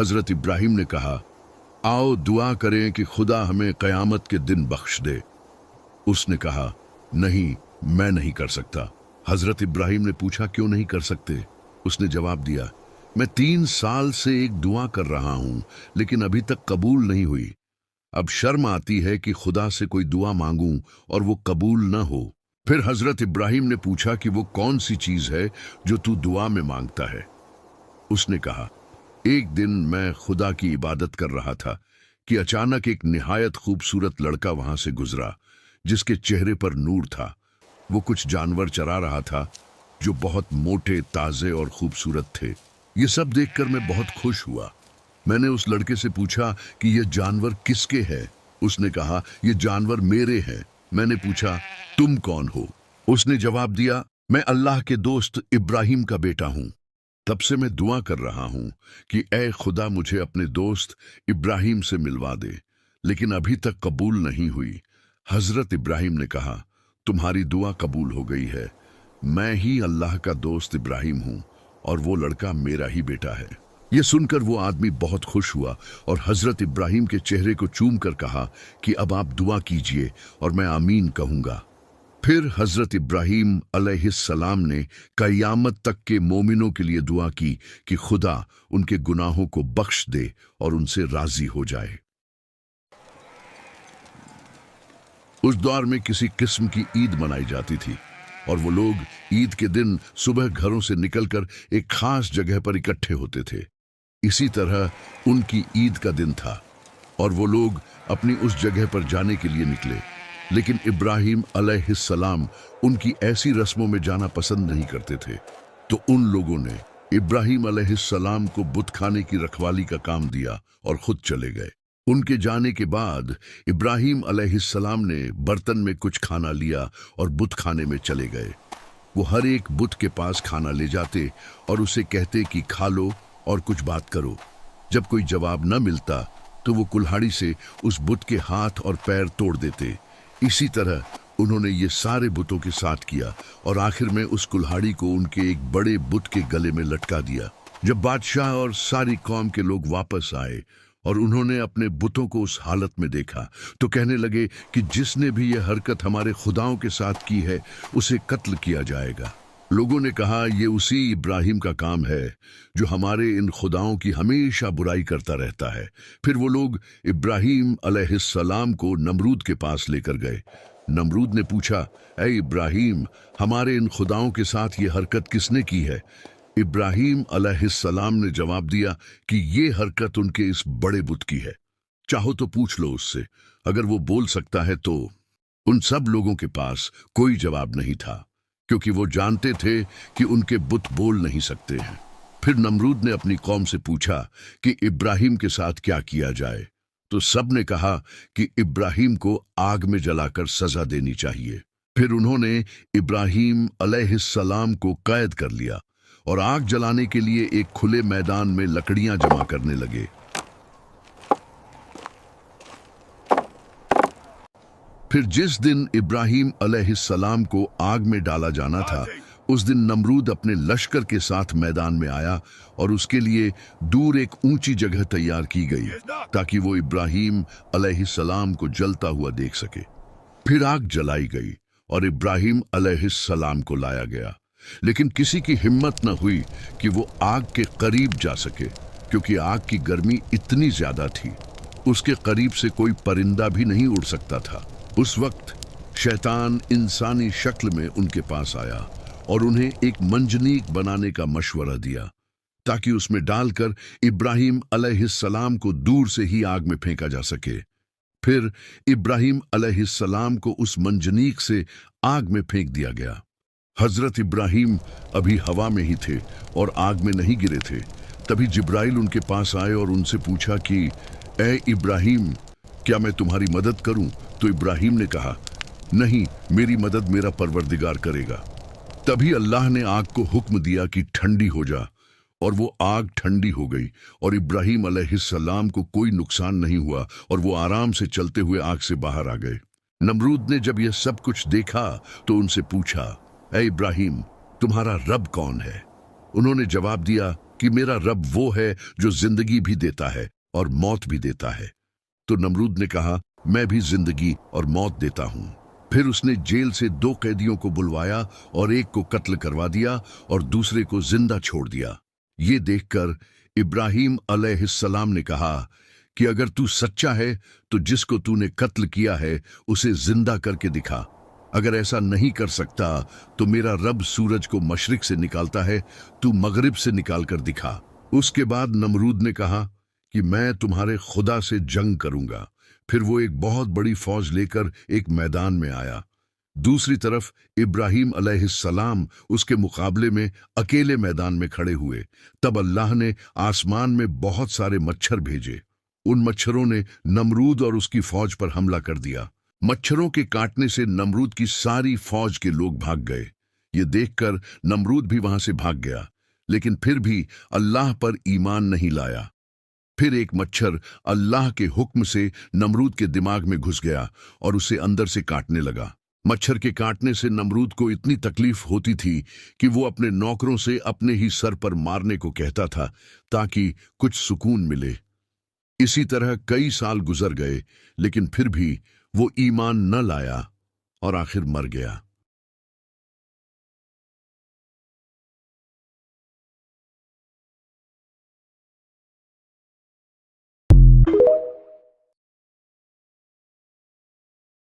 हजरत इब्राहिम ने कहा, आओ दुआ करें कि खुदा हमें क़यामत के दिन बख्श दे। उसने कहा, नहीं, मैं नहीं कर सकता। हजरत इब्राहिम ने पूछा, क्यों नहीं कर सकते? उसने जवाब दिया, मैं 3 साल से एक दुआ कर रहा हूं, लेकिन अभी तक कबूल नहीं हुई। अब शर्म आती है कि खुदा से कोई दुआ मांगूं और वो कबूल न हो। फिर हजरत इब्राहिम ने पूछा कि वो कौन सी चीज है जो तू दुआ में मांगता है? उसने कहा, एक दिन मैं खुदा की इबादत कर रहा था कि अचानक एक निहायत खूबसूरत लड़का वहां से गुजरा, जिसके चेहरे पर नूर था। वो कुछ जानवर चरा रहा था जो बहुत मोटे, ताजे और खूबसूरत थे। ये सब देखकर मैं बहुत खुश हुआ। मैंने उस लड़के से पूछा कि ये जानवर किसके हैं? उसने कहा, ये जानवर मेरे हैं। मैंने पूछा, तुम कौन हो? उसने जवाब दिया, मैं अल्लाह के दोस्त इब्राहिम का बेटा हूं। तब से मैं दुआ कर रहा हूं कि ऐ खुदा मुझे अपने दोस्त इब्राहिम से मिलवा दे, लेकिन अभी तक कबूल नहीं हुई। हजरत इब्राहिम ने कहा, तुम्हारी दुआ कबूल हो गई है। मैं ही अल्लाह का दोस्त इब्राहिम हूं और वो लड़का मेरा ही बेटा है। ये सुनकर वो आदमी बहुत खुश हुआ और हजरत इब्राहिम के चेहरे को चूम कर कहा कि अब आप दुआ कीजिए और मैं आमीन कहूंगा। फिर हजरत इब्राहिम अलैहिस्सलाम ने कयामत तक के मोमिनों के लिए दुआ की कि खुदा उनके गुनाहों को बख्श दे और उनसे राजी हो जाए। उस दौर में किसी किस्म की ईद मनाई जाती थी और वो लोग ईद के दिन सुबह घरों से निकलकर एक खास जगह पर इकट्ठे होते थे। इसी तरह उनकी ईद का दिन था और वो लोग अपनी उस जगह पर जाने के लिए निकले। लेकिन इब्राहिम अलैहिस्सलाम उनकी ऐसी रस्मों में जाना पसंद नहीं करते थे, तो उन लोगों ने इब्राहिम अलैहिस्सलाम को बुत खाने की रखवाली का काम दिया और खुद चले गए। उनके जाने के बाद इब्राहिम अलैहिस्सलाम ने बर्तन में कुछ खाना लिया और बुत खाने में चले गए। वो हर एक बुत के पास खाना ले जाते और उसे कहते कि खा लो और कुछ बात करो। जब कोई जवाब न मिलता तो वो कुल्हाड़ी से उस बुत के हाथ और पैर तोड़ देते। इसी तरह उन्होंने ये सारे बुतों के साथ किया और आखिर में उस कुल्हाड़ी को उनके एक बड़े बुत के गले में लटका दिया। जब बादशाह और सारी कौम के लोग वापस आए और उन्होंने अपने बुतों को उस हालत में देखा, तो कहने लगे कि जिसने भी यह हरकत हमारे खुदाओं के साथ की है उसे कत्ल किया जाएगा। लोगों ने कहा, ये उसी इब्राहिम का काम है जो हमारे इन खुदाओं की हमेशा बुराई करता रहता है। फिर वो लोग इब्राहिम अलैहिस्सलाम को नमरूद के पास लेकर गए। नमरूद ने पूछा, ऐ इब्राहिम, हमारे इन खुदाओं के साथ ये हरकत किसने की है? इब्राहिम अलैहिस्सलाम ने जवाब दिया कि ये हरकत उनके इस बड़े बुत की है। चाहो तो पूछ लो उससे, अगर वो बोल सकता है तो। उन सब लोगों के पास कोई जवाब नहीं था, क्योंकि वो जानते थे कि उनके बुत बोल नहीं सकते हैं। फिर नमरूद ने अपनी कौम से पूछा कि इब्राहिम के साथ क्या किया जाए, तो सब ने कहा कि इब्राहिम को आग में जलाकर सजा देनी चाहिए। फिर उन्होंने इब्राहिम अलैहिस्सलाम को कैद कर लिया और आग जलाने के लिए एक खुले मैदान में लकड़ियां जमा करने लगे। फिर जिस दिन इब्राहिम अलैहिस्सलाम को आग में डाला जाना था, उस दिन नमरूद अपने लश्कर के साथ मैदान में आया और उसके लिए दूर एक ऊंची जगह तैयार की गई ताकि वो इब्राहिम अलैहिस्सलाम को जलता हुआ देख सके। फिर आग जलाई गई और इब्राहिम अलैहिस्सलाम को लाया गया, लेकिन किसी की हिम्मत न हुई कि वो आग के करीब जा सके, क्योंकि आग की गर्मी इतनी ज्यादा थी। उसके करीब से कोई परिंदा भी नहीं उड़ सकता था। उस वक्त शैतान इंसानी शक्ल में उनके पास आया और उन्हें एक मंजनीक बनाने का मशवरा दिया ताकि उसमें डालकर इब्राहिम अलैहिस्सलाम को दूर से ही आग में फेंका जा सके। फिर इब्राहिम अलैहिस्सलाम को उस मंजनीक से आग में फेंक दिया गया। हजरत इब्राहिम अभी हवा में ही थे और आग में नहीं गिरे थे। तभी जिब्राइल उनके पास आए और उनसे पूछा कि ए इब्राहिम, क्या मैं तुम्हारी मदद करूं? तो इब्राहिम ने कहा, नहीं, मेरी मदद मेरा परवरदिगार करेगा। तभी अल्लाह ने आग को हुक्म दिया कि ठंडी हो जा, और वो आग ठंडी हो गई और इब्राहिम अलैहिस्सलाम को कोई नुकसान नहीं हुआ और वो आराम से चलते हुए आग से बाहर आ गए। नमरूद ने जब यह सब कुछ देखा तो उनसे पूछा, ऐ इब्राहिम, तुम्हारा रब कौन है? उन्होंने जवाब दिया, कि मेरा रब वो है जो जिंदगी भी देता है और मौत भी देता है। तो नमरूद ने कहा, मैं भी जिंदगी और मौत देता हूं। फिर उसने जेल से 2 कैदियों को बुलवाया और एक को कत्ल करवा दिया और दूसरे को जिंदा छोड़ दिया। ये देखकर इब्राहिम अलैहिस्सलाम ने कहा कि अगर तू सच्चा है तो जिसको तूने कत्ल किया है उसे जिंदा करके दिखा। अगर ऐसा नहीं कर सकता तो मेरा रब सूरज को मशरिक से निकालता है, तू मगरिब से निकाल कर दिखा। उसके बाद नमरूद ने कहा कि मैं तुम्हारे खुदा से जंग करूंगा। फिर वो एक बहुत बड़ी फौज लेकर एक मैदान में आया। दूसरी तरफ इब्राहिम अलैहिस्सलाम उसके मुकाबले में अकेले मैदान में खड़े हुए। तब अल्लाह ने आसमान में बहुत सारे मच्छर भेजे। उन मच्छरों ने नमरूद और उसकी फौज पर हमला कर दिया। मच्छरों के काटने से नमरूद की सारी फौज के लोग भाग गए। ये देखकर नमरूद भी वहां से भाग गया, लेकिन फिर भी अल्लाह पर ईमान नहीं लाया। फिर एक मच्छर अल्लाह के हुक्म से नमरूद के दिमाग में घुस गया और उसे अंदर से काटने लगा। मच्छर के काटने से नमरूद को इतनी तकलीफ होती थी कि वो अपने नौकरों से अपने ही सर पर मारने को कहता था ताकि कुछ सुकून मिले। इसी तरह कई साल गुजर गए, लेकिन फिर भी वो ईमान न लाया और आखिर मर गया।